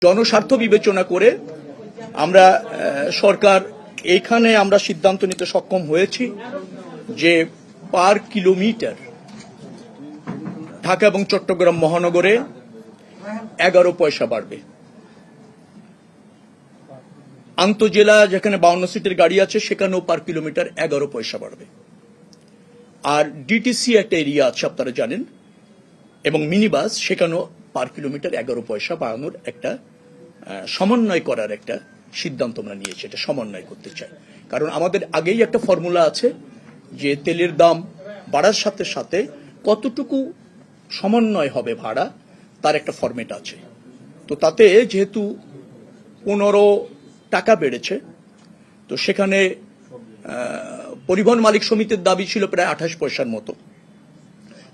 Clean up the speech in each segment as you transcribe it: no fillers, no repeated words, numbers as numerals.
জনস্বার্থ বিবেচনা করে আমরা সরকার এখানে আমরা সিদ্ধান্ত নিতে সক্ষম হয়েছি যে পার কিলোমিটার ঢাকা এবং চট্টগ্রাম মহানগরে 11 পয়সা বাড়বে। আন্তজেলা যেখানে 52 সিটের গাড়ি আছে সেখানেও পার কিলোমিটার 11 পয়সা বাড়বে। আর ডিটিসি একটা এরিয়া আছে আপনারা জানেন, এবং মিনি বাস সেখানেও পার কিলোমিটার 11 পয়সা বাড়ানোর একটা সমন্বয় করার একটা সিদ্ধান্ত আমরা নিয়েছি। এটা সমন্বয় করতে চাই, কারণ আমাদের আগেই একটা ফর্মুলা আছে যে তেলের দাম বাড়ার সাথে সাথে কতটুকু সমন্বয় হবে ভাড়া, তার একটা ফরম্যাট আছে। তো তাতে যেহেতু 15 টাকা বেড়েছে, তো সেখানে পরিবহন মালিক সমিতির দাবি ছিল প্রায় 28 পয়সার মতো।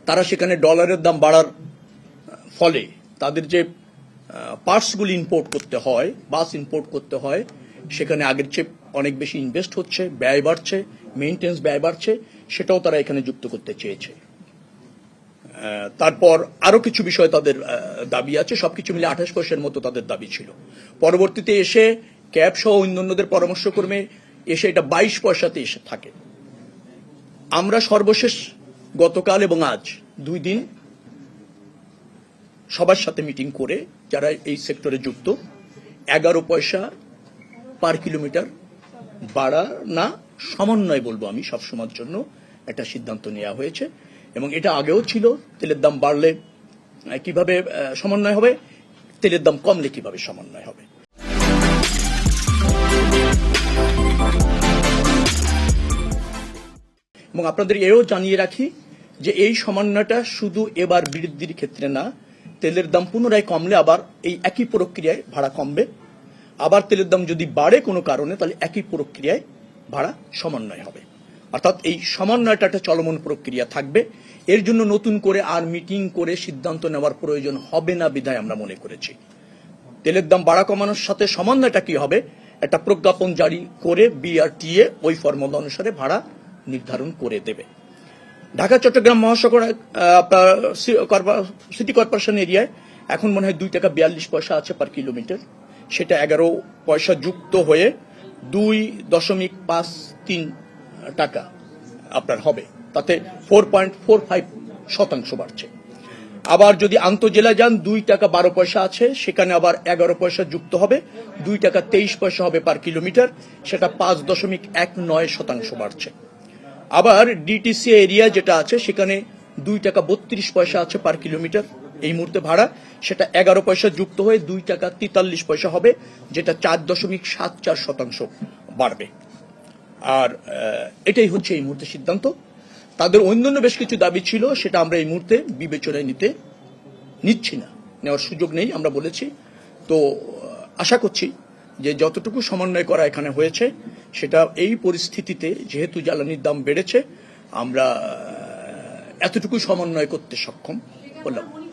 তারা সেখানে ডলারের দাম বাড়ার ফলে তাদের যে পার্টসগুলি ইম্পোর্ট করতে হয়, বাস ইম্পোর্ট করতে হয়, সেখানে আগের চেয়ে অনেক বেশি ইনভেস্ট হচ্ছে, ব্যয় বাড়ছে, মেইনটেন্স ব্যয় বাড়ছে, সেটাও তারা এখানে যুক্ত করতে চেয়েছে। তারপর আরো কিছু বিষয় তাদের দাবি আছে, সবকিছু মিলে 28 পয়সার মতো তাদের দাবি ছিল। পরবর্তীতে এসে ক্যাব সহ অন্যান্যদের পরামর্শক্রমে এসে এটা 22 পয়সাতে এসে থাকে। আমরা সর্বশেষ গতকাল এবং আজ 2 দিন সবার সাথে মিটিং করে যারা এই সেক্টরে যুক্ত 11 পয়সা পার কিলোমিটার বাড়া না সমন্বয় বলবো আমি সবসময়ের জন্য একটা সিদ্ধান্ত নেওয়া হয়েছে। এবং এটা আগেও ছিল, তেলের দাম বাড়লে কিভাবে সমন্বয় হবে, তেলের দাম কমলে কিভাবে সমন্বয় হবে। এবং আপনাদের এও জানিয়ে রাখি যে এই সমন্বয়টা শুধু এবার বৃদ্ধির ক্ষেত্রে না, তেলের দাম পুনরায় কমলে আবার এই একই প্রক্রিয়ায় ভাড়া কমবে। আবার তেলের দাম যদি বাড়ে কোনো কারণে, তাহলে একই প্রক্রিয়ায় ভাড়া সমন্বয় হবে। অর্থাৎ এই সমন্বয়টা একটা চলমান প্রক্রিয়া থাকবে। এর জন্য নতুন করে আর মিটিং করে সিদ্ধান্ত নেওয়ার প্রয়োজন হবে না বিধায় আমরা মনে করেছি। তেলের দাম বাড়া কমানোর সাথে সমন্বয়টা কি হবে, একটা প্রজ্ঞাপন জারি করে বিআরটিএ ওই ফর্মুলা অনুসারে ভাড়া নির্ধারণ করে দেবে। ঢাকা চট্টগ্রাম মহানগর সিটি কর্পোরেশন এরিয়ায় এখন মনে হয় 2 টাকা 42 পয়সা আছে পার কিলোমিটার, সেটা 11 পয়সা যুক্ত হয়ে 2.53 টাকা আপনার হবে, তাতে 4.45% বাড়ছে। আবার যদি আন্তজেলা যান 2 টাকা 12 পয়সা আছে, সেখানে আবার 11 পয়সা যুক্ত হবে, 2 টাকা 23 পয়সা হবে পার কিলোমিটার, সেটা 5.19% বাড়ছে। আবার ডিটিসি এরিয়া যেটা আছে সেখানে 2 টাকা 32 পয়সা আছে পার কিলোমিটার এই মুহূর্তে ভাড়া, সেটা 11 পয়সা যুক্ত হয়ে 2 টাকা 43 পয়সা হবে, যেটা 4.74% বাড়বে। আর এটাই হচ্ছে এই মুহূর্তে সিদ্ধান্ত। তাদের অন্যান্য বেশ কিছু দাবি ছিল, সেটা আমরা এই মুহূর্তে বিবেচনায় নিচ্ছি না, নেওয়ার সুযোগ নেই আমরা বলেছি। তো আশা করছি যে যতটুকু সমন্বয় করা এখানে হয়েছে, সেটা এই পরিস্থিতিতে যেহেতু জ্বালানির দাম বেড়েছে, আমরা এতটুকু সমন্বয় করতে সক্ষম হলাম।